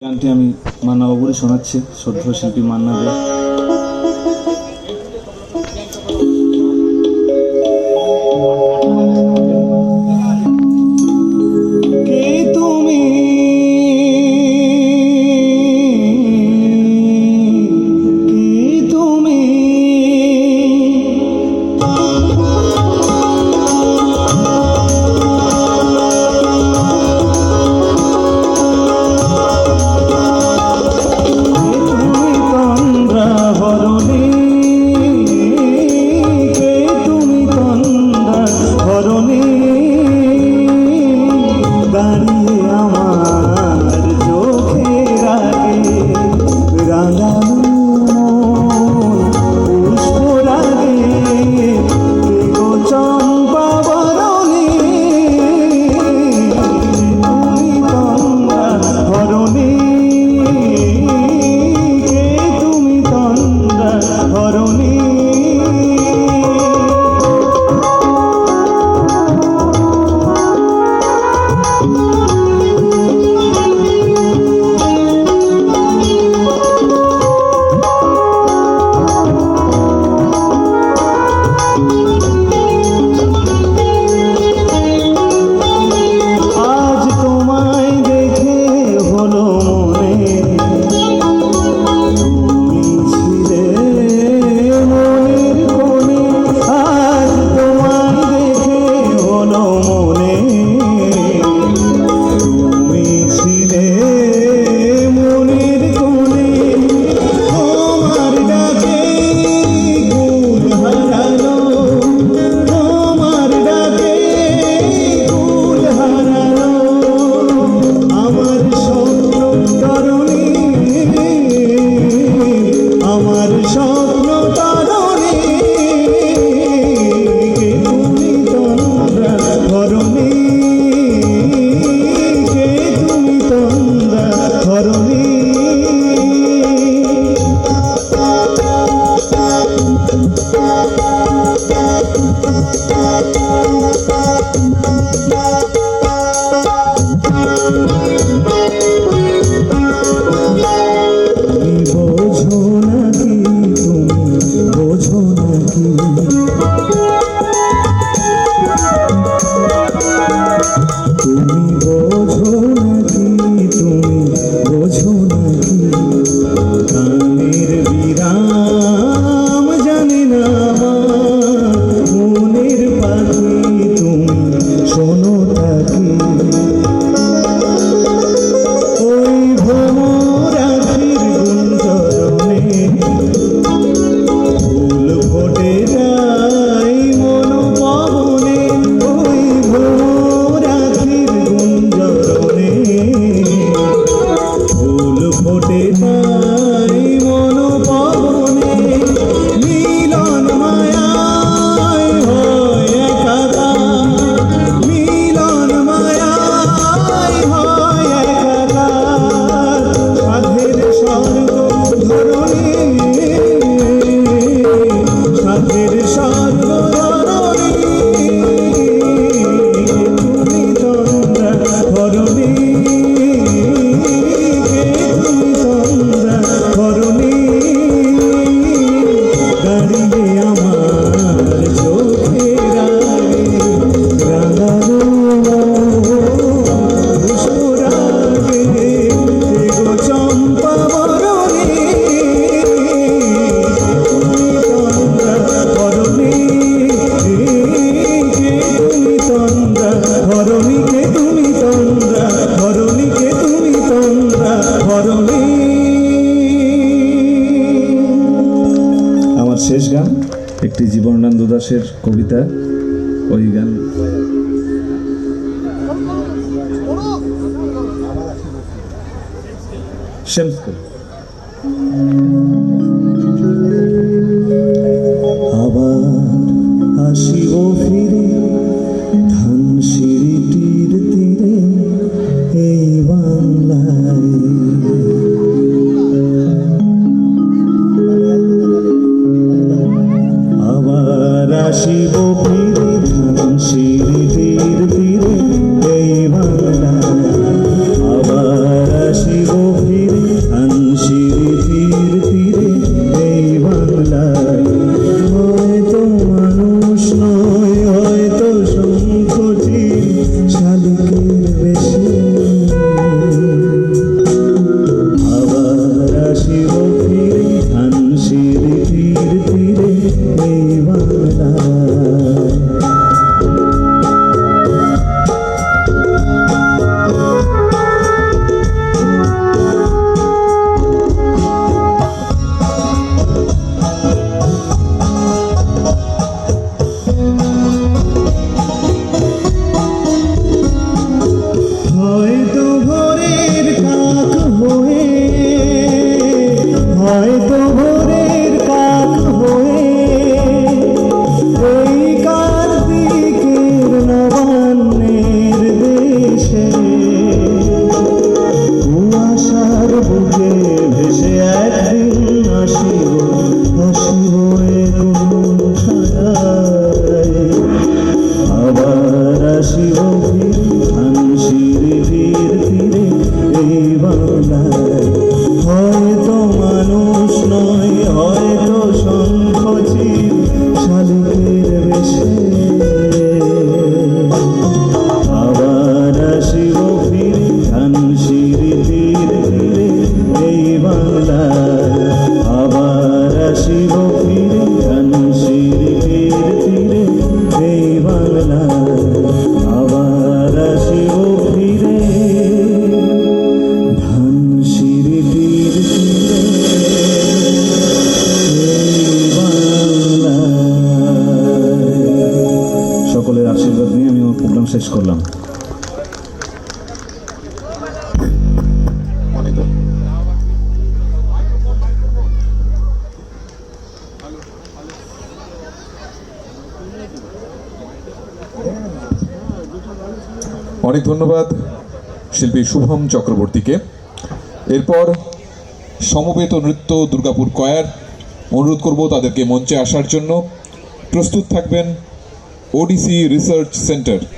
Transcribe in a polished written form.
গানটি আমি মান্না বাবুরই শোনাচ্ছি, শ্রদ্ধেয় শিল্পী মান্না দে। আমার শেষ গান একটি জীবনানন্দ দাশের কবিতা, ওই গান। আবার আসিব ফিরে ধানসিঁড়িটির তীরে এই বাংলায়, আবার আসিব ফিরে ধানসিঁড়িটির তীরে এই বাংলায়, আবার আসিব ফিরে ফিরে হানশির তীর তীরে এই বাংলায় হয়তো মানুষ নয় হয়তো শঙ্খচিল শালিকের বেশে আবার আসিব ফিরে হানশির তীর তীরে এই বাংলায় হয়তো ভোরের কাক হয়ে হয়তো ভোরের কাক হয়ে এই কার্তিকের নবান্নের দেশে কুয়াশার বুকে ভেসে একদিন আসিব আসিব এ কোন ছায়ায় আবার আসিব ফিরে হানশির তীর তীরে এই বাংলায় হয়তো মানুষ নয় হয়তো শঙ্খচিল শালিকের বেশে আবার আসিব ফিরে হানশির তীর তীরে এই বাংলায় আবার আসিব ফিরে হানশির তীর তীরে এই বাংলায় আবার আসিব ফিরে ধানশির তীর তীরে এই বাংলায়। সকলের আশীর্বাদ নিয়ে আমি আমার প্রোগ্রাম শেষ করলাম। অনেক ধন্যবাদ শিল্পী শুভম চক্রবর্তীকে। এরপর সমবেত নৃত্য দুর্গাপুর কয়ার, অনুরোধ করব তাদেরকে মঞ্চে আসার জন্য। প্রস্তুত থাকবেন ওডিসি রিসার্চ সেন্টার।